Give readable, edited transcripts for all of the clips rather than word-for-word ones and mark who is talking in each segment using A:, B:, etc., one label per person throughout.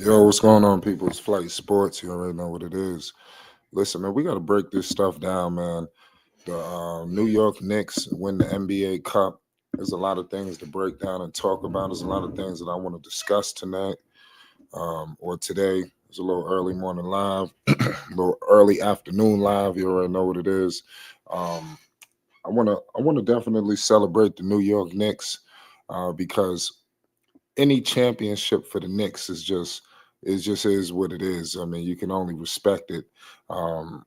A: Yo, what's going on, people? It's Flight Sports. You already know what it is. Listen, man, we got to break this stuff down, man. The New York Knicks win the NBA Cup. There's a lot of things to break down and talk about. There's a lot of things that I want to discuss tonight or today. It's a little early morning live, a little early afternoon live. You already know what it is. Um, I want to definitely celebrate the New York Knicks because any championship for the Knicks is what it is. I mean, you can only respect it. Um,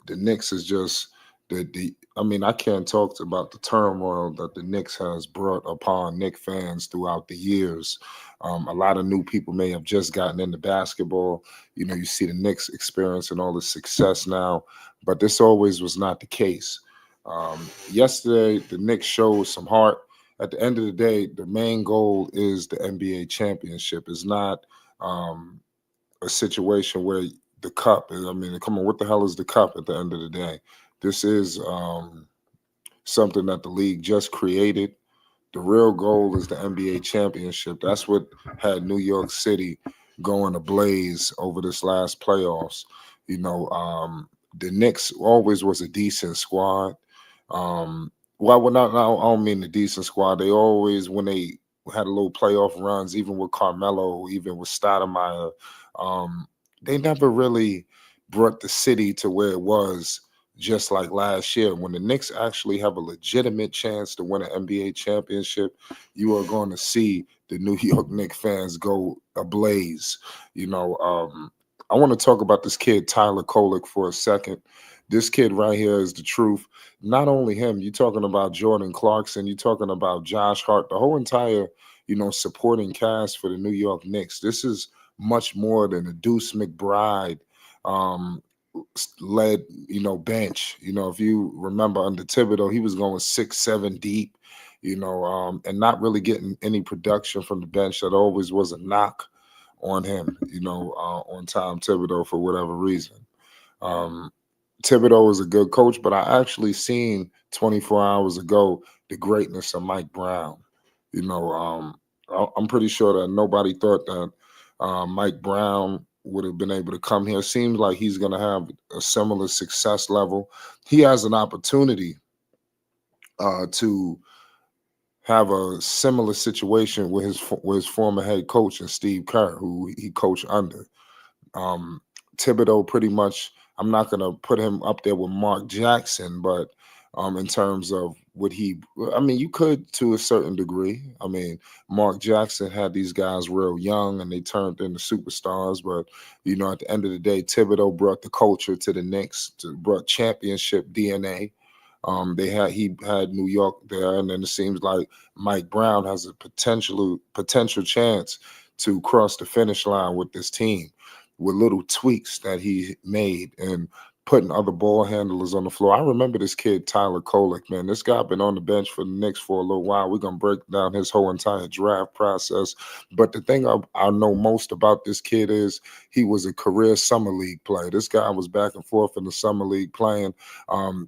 A: the Knicks is just the I mean, I can't talk about the turmoil that the Knicks has brought upon Knicks fans throughout the years. A lot of new people may have just gotten into basketball. You know, you see the Knicks experiencing all the success now, but this always was not the case. Yesterday, the Knicks showed some heart. At the end of the day, the main goal is the NBA championship. It's not a situation where the cup is, I mean, come on, what the hell is the cup at the end of the day? This is something that the league just created. The real goal is the NBA championship. That's what had New York City going ablaze over this last playoffs. You know, the Knicks always was a decent squad. Um, well, not, I don't mean the decent squad. They always, when they had a little playoff runs, even with Carmelo, even with Stoudemire, um, they never really brought the city to where it was just like last year. When the Knicks actually have a legitimate chance to win an NBA championship, you are going to see the New York Knicks fans go ablaze. You know, I want to talk about this kid, Tyler Kolek, for a second. This kid right here is the truth. Not only him, you're talking about Jordan Clarkson, you're talking about Josh Hart, the whole entire, supporting cast for the New York Knicks. This is much more than a Deuce McBride um, led, bench. If you remember under Thibodeau, he was going 6, 7 deep, and not really getting any production from the bench. That always was a knock on him, on Tom Thibodeau for whatever reason. Um, Thibodeau is a good coach, but I actually seen 24 hours ago the greatness of Mike Brown. You know, I'm pretty sure that nobody thought that Mike Brown would have been able to come here. Seems like he's going to have a similar success level. He has an opportunity to have a similar situation with his former head coach and Steve Kerr, who he coached under. Um, Thibodeau pretty much, I'm not going to put him up there with Mark Jackson, but in terms of I mean, you could to a certain degree. I mean, Mark Jackson had these guys real young and they turned into superstars, but, at the end of the day, Thibodeau brought the culture to the Knicks, brought championship DNA. He had New York there, and then it seems like Mike Brown has a potential chance to cross the finish line with this team with little tweaks that he made and putting other ball handlers on the floor. I remember this kid, Tyler Kolek, man. This guy been on the bench for the Knicks for a little while. We're going to break down his whole entire draft process. But the thing I know most about this kid is he was a career summer league player. This guy was back and forth in the summer league playing.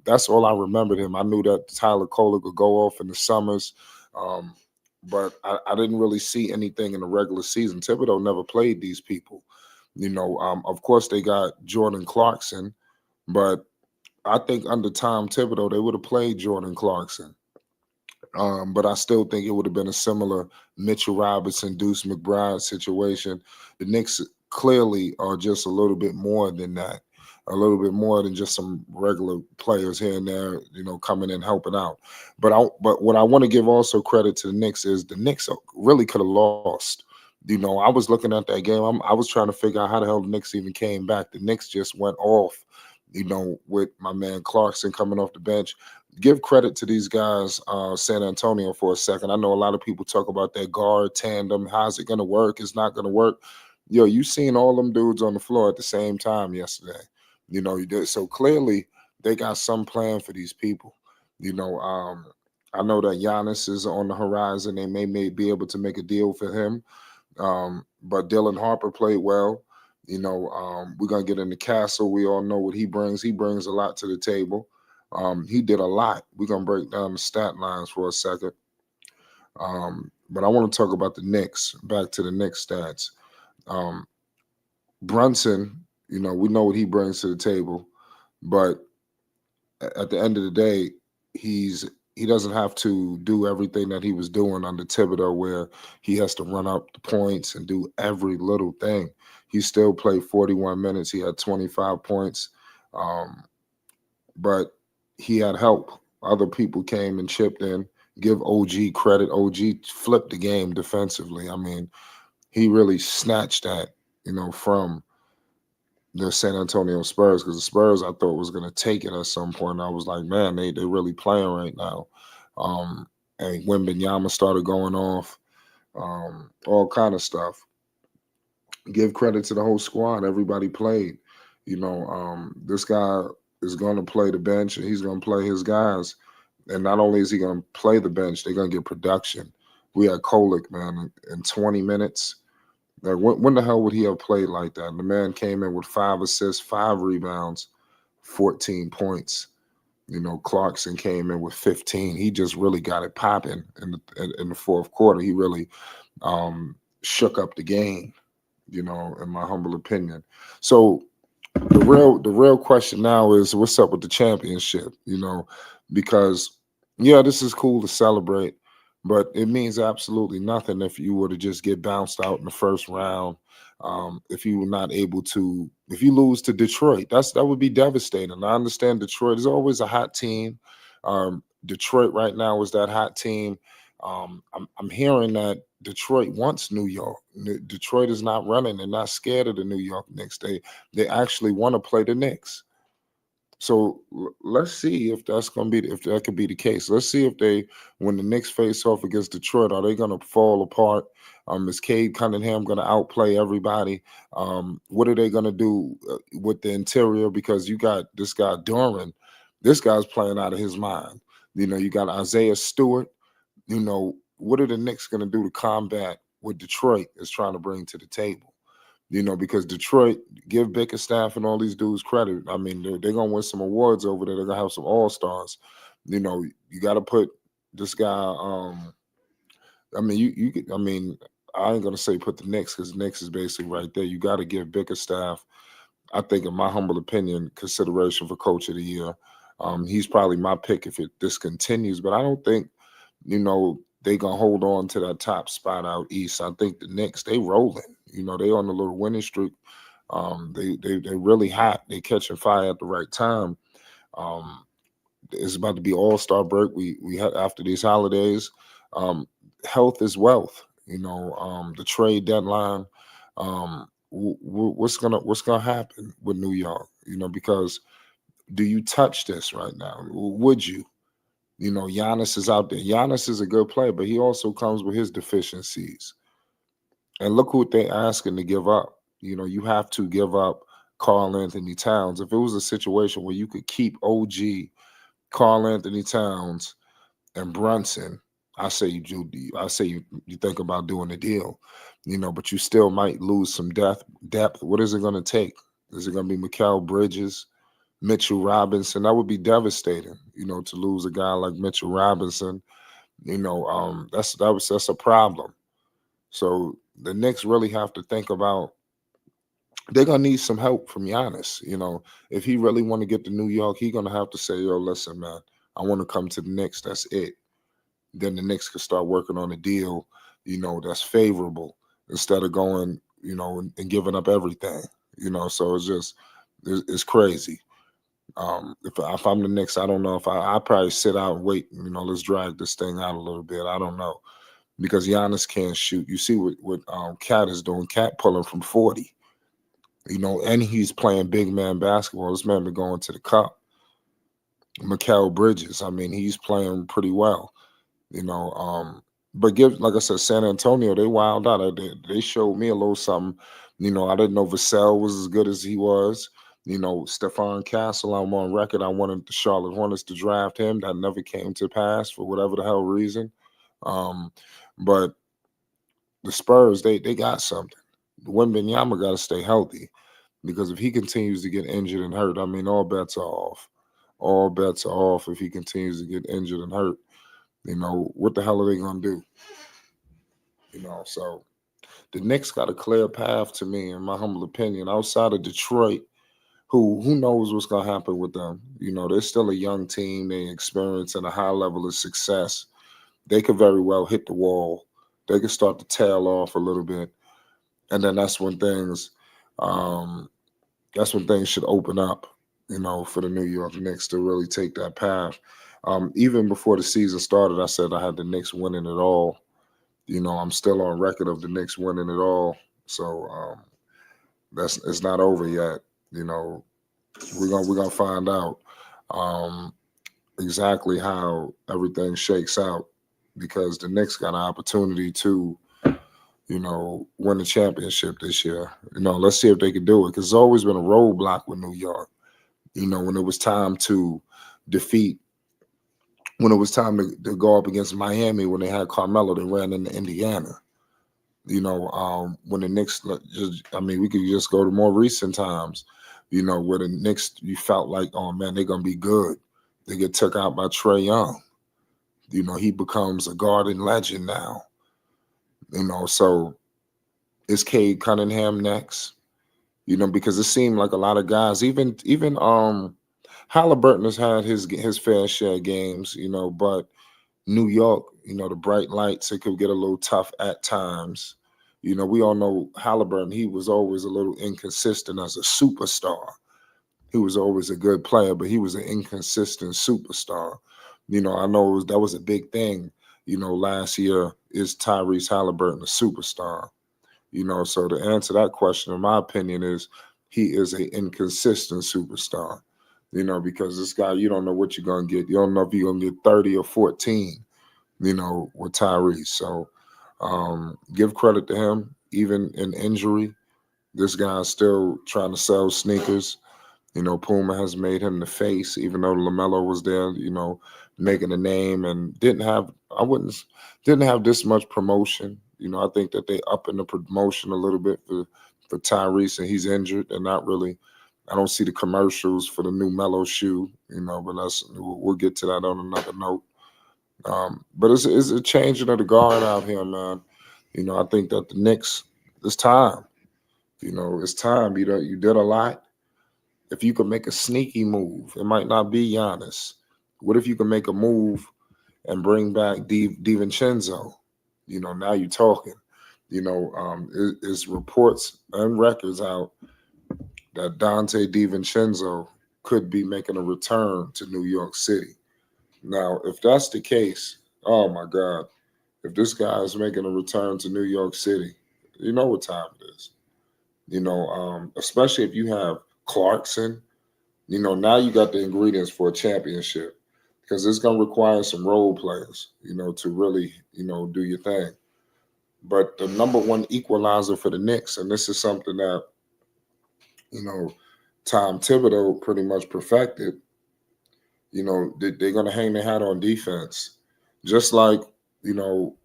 A: That's all I remembered him. I knew that Tyler Kolek would go off in the summers. But I didn't really see anything in the regular season. Thibodeau never played these people. Of course, they got Jordan Clarkson, but I think under Tom Thibodeau, they would have played Jordan Clarkson. But I still think it would have been a similar Mitchell Robinson, Deuce McBride situation. The Knicks clearly are just a little bit more than that, a little bit more than just some regular players here and there, coming in helping out. But what I want to give also credit to the Knicks is the Knicks really could have lost. I was looking at that game. I was trying to figure out how the hell the Knicks even came back. The Knicks just went off, with my man Clarkson coming off the bench. Give credit to these guys, San Antonio, for a second. I know a lot of people talk about that guard tandem. How's it going to work? It's not going to work. Yo, you seen all them dudes on the floor at the same time yesterday. You did. So clearly they got some plan for these people. I know that Giannis is on the horizon. They may be able to make a deal for him. But Dylan Harper played well. We're gonna get in the Castle. We all know what he brings. He brings a lot to the table. He did a lot. We're gonna break down the stat lines for a second. But I want to talk about the Knicks. Back to the Knicks stats. Um, Brunson, we know what he brings to the table, but at the end of the day, he doesn't have to do everything that he was doing under Thibodeau, where he has to run up the points and do every little thing. He still played 41 minutes. He had 25 points, um, but he had help. Other people came and chipped in. Give OG credit. OG flipped the game defensively. I mean, he really snatched that, from the San Antonio Spurs, because the Spurs I thought was going to take it at some point. I was like, man, they really playing right now. Um, and when Benyama started going off, all kind of stuff. Give credit to the whole squad. Everybody played. This guy is going to play the bench and he's going to play his guys. And not only is he going to play the bench, they're going to get production. We had Kolek, man, in 20 minutes. Like, when the hell would he have played like that? And the man came in with 5 assists, 5 rebounds, 14 points. Clarkson came in with 15. He just really got it popping in the fourth quarter. He really shook up the game, in my humble opinion. So the real question now is what's up with the championship, because yeah, this is cool to celebrate, but it means absolutely nothing if you were to just get bounced out in the first round. If you were not able to, if you lose to Detroit, that would be devastating. I understand Detroit is always a hot team. Detroit right now is that hot team. I'm hearing that Detroit wants New York. Detroit is not running. They're not scared of the New York Knicks. They actually want to play the Knicks. So let's see if that's going to be if that could be the case. Let's see if when the Knicks face off against Detroit, are they going to fall apart? Is Cade Cunningham going to outplay everybody? What are they going to do with the interior? Because you got this guy Duran. This guy's playing out of his mind. You got Isaiah Stewart. What are the Knicks going to do to combat what Detroit is trying to bring to the table? Because Detroit, give Bickerstaff and all these dudes credit. I mean, they're going to win some awards over there. They're going to have some all-stars. You got to put this guy, I mean, I mean, I ain't going to say put the Knicks, because Knicks is basically right there. You got to give Bickerstaff, I think, in my humble opinion, consideration for Coach of the Year. He's probably my pick if this continues, but I don't think, they gonna hold on to that top spot out east. I think the Knicks, they rolling. They on a little winning streak. They really hot. They catching fire at the right time. Um, it's about to be All-Star break. We had after these holidays. Health is wealth. The trade deadline. What's gonna happen with New York? Because do you touch this right now? Would you? Giannis is out there. Giannis is a good player, but he also comes with his deficiencies. And look what they're asking to give up. You have to give up Carl Anthony Towns. If it was a situation where you could keep OG, Carl Anthony Towns, and Brunson, I say you do. I say you think about doing a deal. But you still might lose some depth. What is it going to take? Is it going to be Mikal Bridges? Mitchell Robinson? That would be devastating, to lose a guy like Mitchell Robinson. That's a problem. So the Knicks really have to think about, they're gonna need some help from Giannis. If he really want to get to New York, he's gonna have to say, yo, listen, man, I want to come to the Knicks. That's it. Then the Knicks could start working on a deal, that's favorable, instead of going, and giving up everything. So it's crazy. If I'm the Knicks, I don't know if I probably sit out and wait. Let's drag this thing out a little bit. I don't know, because Giannis can't shoot. You see what Cat is doing. Cat pulling from 40. And he's playing big man basketball. This man been going to the cup. Mikal Bridges, I mean, he's playing pretty well. But like I said, San Antonio, they wild out. They showed me a little something. I didn't know Vassell was as good as he was. Stephon Castle, I'm on record. I wanted the Charlotte Hornets to draft him. That never came to pass for whatever the hell reason. But the Spurs, they got something. Wembanyama got to stay healthy, because if he continues to get injured and hurt, I mean, all bets are off. All bets are off if he continues to get injured and hurt. What the hell are they going to do? So The Knicks got a clear path to me, in my humble opinion. Outside of Detroit, who knows what's gonna happen with them? They're still a young team. They experiencing a high level of success. They could very well hit the wall. They could start to tail off a little bit, and then um, that's when things should open up. For the New York Knicks to really take that path. Even before the season started, I said I had the Knicks winning it all. I'm still on record of the Knicks winning it all. So that's it's not over yet. You know, we're gonna find out um, exactly how everything shakes out because the Knicks got an opportunity to, win the championship this year. Let's see if they can do it because it's always been a roadblock with New York. When it was time to defeat, when it was time to go up against Miami when they had Carmelo, they ran into Indiana. When the Knicks, we could just go to more recent times, where the Knicks, you felt like, oh man, they're going to be good. They get took out by Trae Young. He becomes a Garden legend now. So is Cade Cunningham next? Because it seemed like a lot of guys, even Halliburton has had his fair share of games, but New York, the bright lights, it could get a little tough at times. We all know Halliburton, he was always a little inconsistent as a superstar. He was always a good player, but he was an inconsistent superstar. I know that was a big thing, last year, is Tyrese Halliburton a superstar? So to answer that question, in my opinion, is he is an inconsistent superstar. Because this guy, you don't know what you're gonna get. You don't know if you're gonna get 30 or 14, with Tyrese. So give credit to him, even in injury. This guy's still trying to sell sneakers. Puma has made him the face, even though LaMelo was there, making a name and didn't have this much promotion. I think that they up in the promotion a little bit for Tyrese, and he's injured and not really. I don't see the commercials for the new Mellow shoe, but we'll get to that on another note. But it's a changing of the guard out here, man. I think that the Knicks, it's time. It's time. You did a lot. If you could make a sneaky move, it might not be Giannis. What if you can make a move and bring back DiVincenzo? Now you're talking. It's reports and records out that Dante DiVincenzo could be making a return to New York City. Now, if that's the case, oh my God, if this guy is making a return to New York City, you know what time it is. Especially if you have Clarkson, now you got the ingredients for a championship because it's going to require some role players, to really, do your thing. But the number one equalizer for the Knicks, and this is something that, you know, Tom Thibodeau pretty much perfected, they're going to hang their hat on defense. Just like, you know,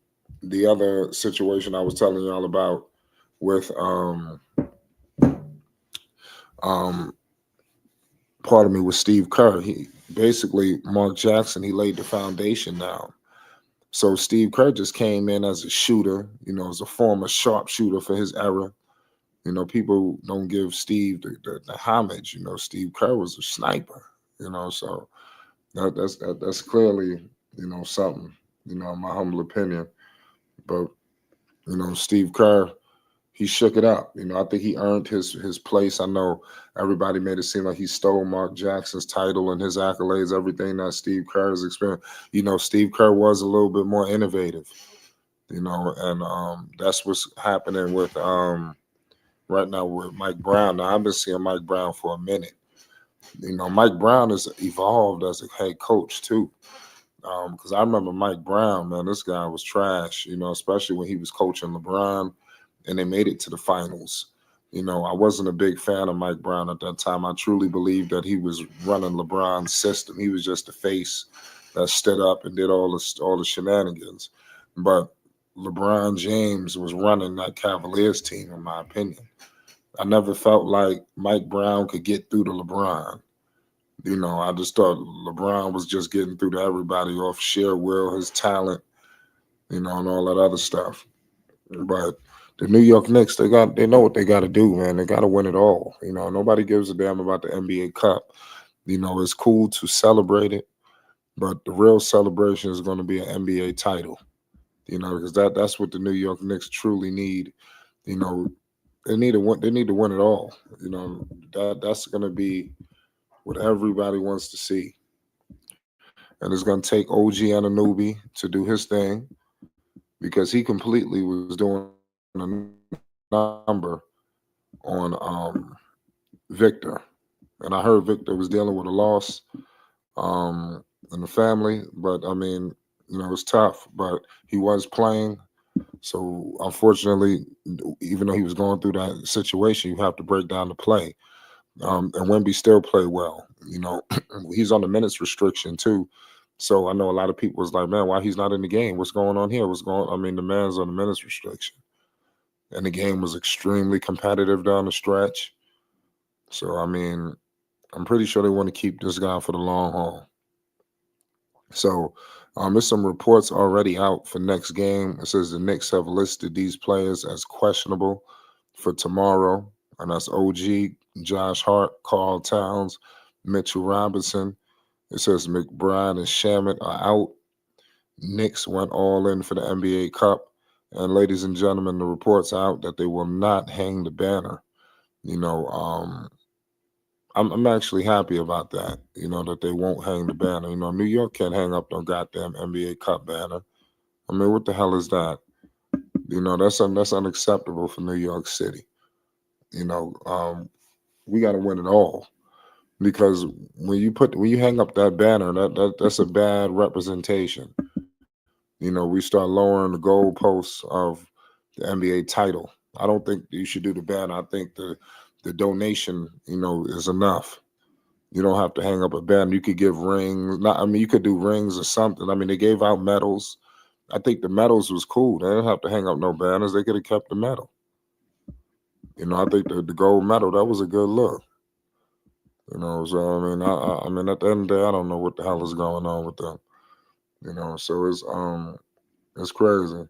A: the other situation I was telling y'all about with, um, pardon me, with Steve Kerr. He basically, Mark Jackson, he laid the foundation down. So Steve Kerr just came in as a shooter, as a former sharpshooter for his era. People don't give Steve the homage. Steve Kerr was a sniper. So that's clearly something. In my humble opinion. But Steve Kerr, he shook it up. I think he earned his place. I know everybody made it seem like he stole Mark Jackson's title and his accolades, everything that Steve Kerr has experienced. Steve Kerr was a little bit more innovative. And that's what's happening with right now with Mike Brown. Now I've been seeing Mike Brown for a minute. Mike Brown has evolved as a head coach too. Because I remember Mike Brown, man, this guy was trash. Especially when he was coaching LeBron, and they made it to the finals. I wasn't a big fan of Mike Brown at that time. I truly believed that he was running LeBron's system. He was just the face that stood up and did all the shenanigans. But LeBron James was running that Cavaliers team, in my opinion. I never felt like Mike Brown could get through to LeBron. I just thought LeBron was just getting through to everybody off sheer will, his talent, and all that other stuff. But the New York Knicks, they know what they got to do, man. They got to win it all. Nobody gives a damn about the NBA Cup. It's cool to celebrate it, but the real celebration is going to be an NBA title. Because that's what the New York Knicks truly need. You know, they need to win. They need to win it all. That's going to be what everybody wants to see, and it's going to take OG Anunoby to do his thing because he completely was doing a number on Victor, and I heard Victor was dealing with a loss in the family, but I mean, it's tough, but he was playing. So unfortunately, even though he was going through that situation, you have to break down the play. And Wemby still played well. He's on the minutes restriction too. So I know a lot of people was like, man, why he's not in the game? What's going on here? What's going? I mean, the man's on the minutes restriction, and the game was extremely competitive down the stretch. So I mean, I'm pretty sure they want to keep this guy for the long haul. So there's some reports already out for next game. It says the Knicks have listed these players as questionable for tomorrow, and that's OG, Josh Hart, Carl Towns, Mitchell Robinson. It says McBride and Shamit are out. Knicks went all in for the NBA Cup. And ladies and gentlemen, the reports out that they will not hang the banner. You know, um, I'm actually happy about that. That they won't hang the banner. New York can't hang up no goddamn NBA Cup banner. I mean, what the hell is that? That's unacceptable for New York City. You know, um, we got to win it all because when you hang up that banner, that's a bad representation. We start lowering the goalposts of the NBA title. I don't think you should do the banner. I think the donation, is enough. You don't have to hang up a banner. You could give rings. Not, I mean, you could do rings or something. I mean, they gave out medals. I think the medals was cool. They didn't have to hang up no banners. They could have kept the medal. I think the gold medal that was a good look. So I mean, at the end of the day, I don't know what the hell is going on with them. So it's crazy.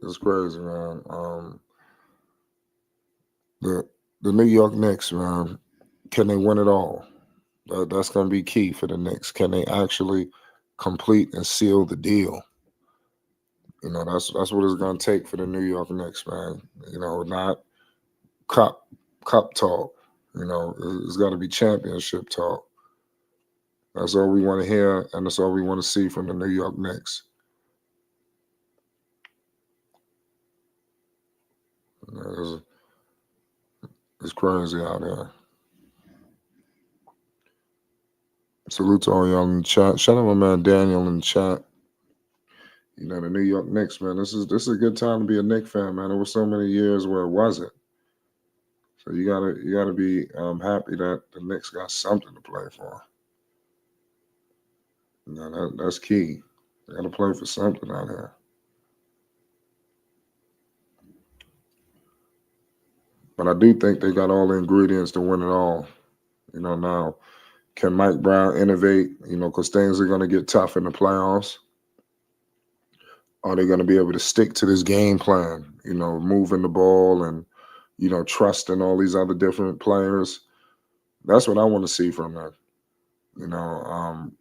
A: It's crazy, man. The the New York Knicks, man, can they win it all? That's going to be key for the Knicks. Can they actually complete and seal the deal? That's what it's going to take for the New York Knicks, man. Not cup cup talk. It's got to be championship talk. That's all we want to hear, and that's all we want to see from the New York Knicks. It's, it's crazy out there. Salute to all y'all in the chat. Shout out my man Daniel in the chat. The New York Knicks, man. This is a good time to be a Knicks fan, man. There were so many years where it wasn't. So you gotta be happy that the Knicks got something to play for. That's key. They gotta play for something out here. But I do think they got all the ingredients to win it all. Now can Mike Brown innovate? Because things are gonna get tough in the playoffs. Are they gonna be able to stick to this game plan? Moving the ball and trusting all these other different players. That's what I want to see from them.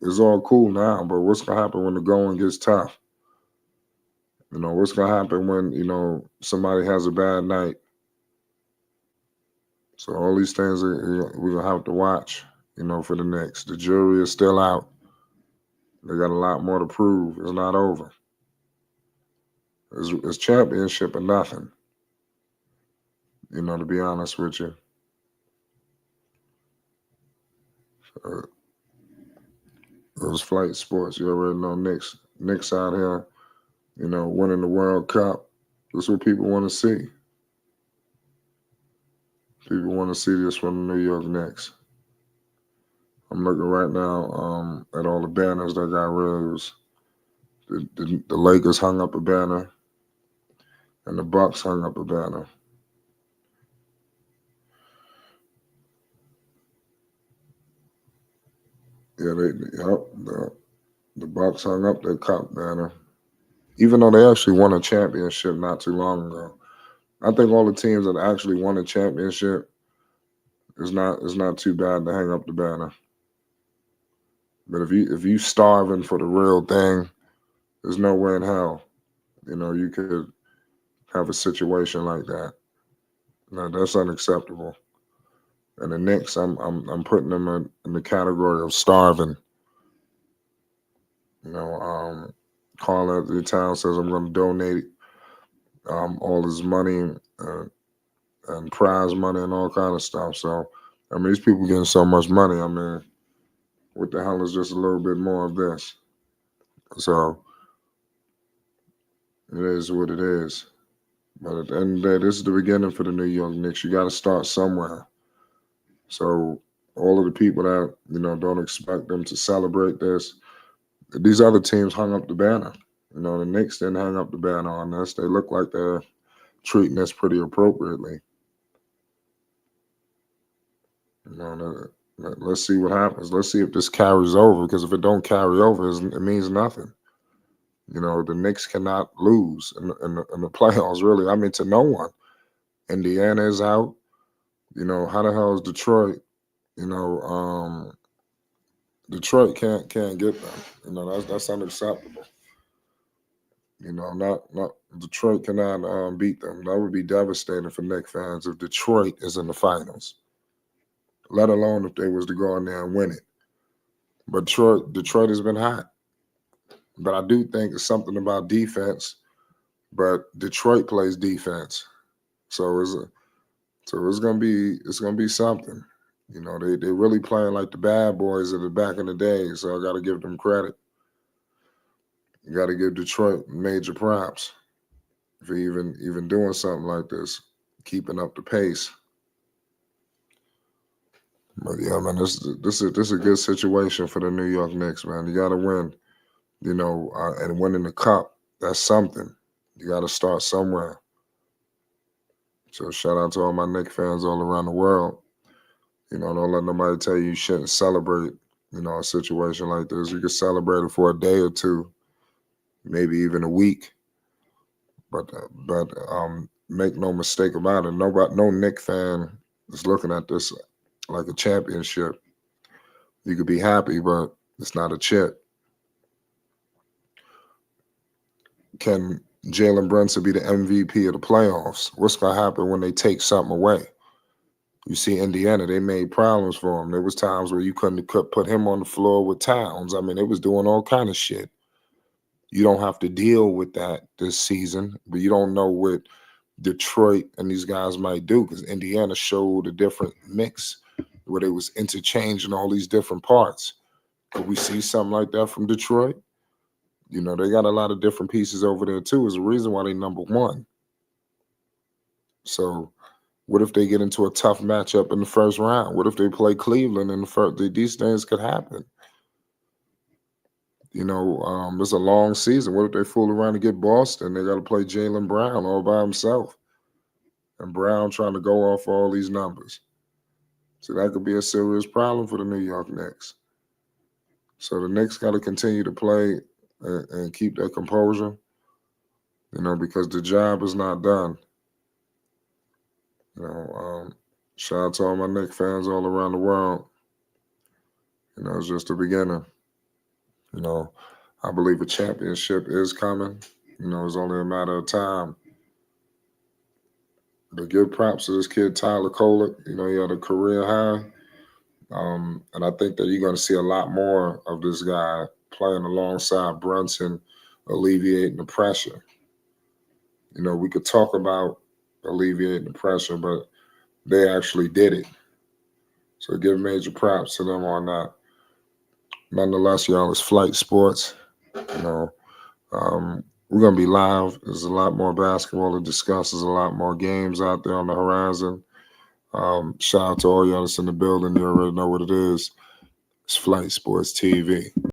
A: It's all cool now, but what's gonna happen when the going gets tough? What's gonna happen when somebody has a bad night? So all these things we're gonna have to watch. For the Knicks, the jury is still out. They got a lot more to prove. It's not over. It's championship or nothing. To be honest with you, uh, it was flight sports. You already know Knicks out here. Winning the World Cup. That's what people want to see. People want to see this from the New York Knicks. I'm looking right now at all the banners that got released. The Lakers hung up a banner, and the Bucks hung up a banner. Yeah, the Bucks hung up their cup banner. even though they actually won a championship not too long ago. I think all the teams that actually won a championship is not too bad to hang up the banner. But if you starving for the real thing, there's no way in hell, you could have a situation like that. No, that's unacceptable. And the Knicks, I'm putting them in the category of starving. You know, Carl at the town says I'm going to donate all his money uh, and prize money and all kind of stuff. So, I mean, these people getting so much money. I mean, what the hell is just a little bit more of this? So it is what it is. But at the end of the day, this is the beginning for the New York Knicks. You got to start somewhere. So all of the people that don't expect them to celebrate this, these other teams hung up the banner. The Knicks didn't hang up the banner on this. They look like they're treating this pretty appropriately. Let's see what happens. Let's see if this carries over. Because if it don't carry over, it means nothing. The Knicks cannot lose in the playoffs. Really, I mean, to no one. Indiana is out. How the hell is Detroit? You know, Detroit can't get them. That's unacceptable. Not Detroit cannot beat them. That would be devastating for Knicks fans if Detroit is in the finals. Let alone if they was to go in there and win it. But Detroit has been hot. But I do think it's something about defense. But Detroit plays defense, so it's gonna be something. They really playing like the bad boys of the back in the day. So I got to give them credit. You got to give Detroit major props for even doing something like this, keeping up the pace. But yeah, man, this is a good situation for the New York Knicks, man. You got to win, and winning the cup, that's something. You got to start somewhere. So shout out to all my Knicks fans all around the world. Don't let nobody tell you shouldn't celebrate, a situation like this. You can celebrate it for a day or two, maybe even a week. But make no mistake about it. No Knicks fan is looking at this like a championship. You could be happy, but it's not a chip. Can Jalen Brunson be the MVP of the playoffs? What's going to happen when they take something away? You see Indiana, they made problems for him. There was times where you couldn't put him on the floor with Towns. I mean, they was doing all kind of shit. You don't have to deal with that this season, but you don't know what Detroit and these guys might do because Indiana showed a different mix where they was interchanging all these different parts. Could we see something like that from Detroit? They got a lot of different pieces over there too. Is the reason why they number one. So what if they get into a tough matchup in the first round? What if they play Cleveland in the first? These things could happen. It's a long season. What if they fool around and get Boston? They got to play Jaylen Brown all by himself. And Brown trying to go off all these numbers. So that could be a serious problem for the New York Knicks. So the Knicks got to continue to play and keep their composure, because the job is not done. Shout out to all my Knicks fans all around the world. It's just the beginning. I believe a championship is coming. It's only a matter of time. But give props to this kid, Tyler Kolek. He had a career high. And I think that you're going to see a lot more of this guy playing alongside Brunson, alleviating the pressure. We could talk about alleviating the pressure, but they actually did it. So give major props to them on that. Nonetheless, y'all, it's Flight Sports. We're going to be live. There's a lot more basketball to discuss. There's a lot more games out there on the horizon. Shout out to all y'all that's in the building. You already know what it is. It's Flight Sports TV.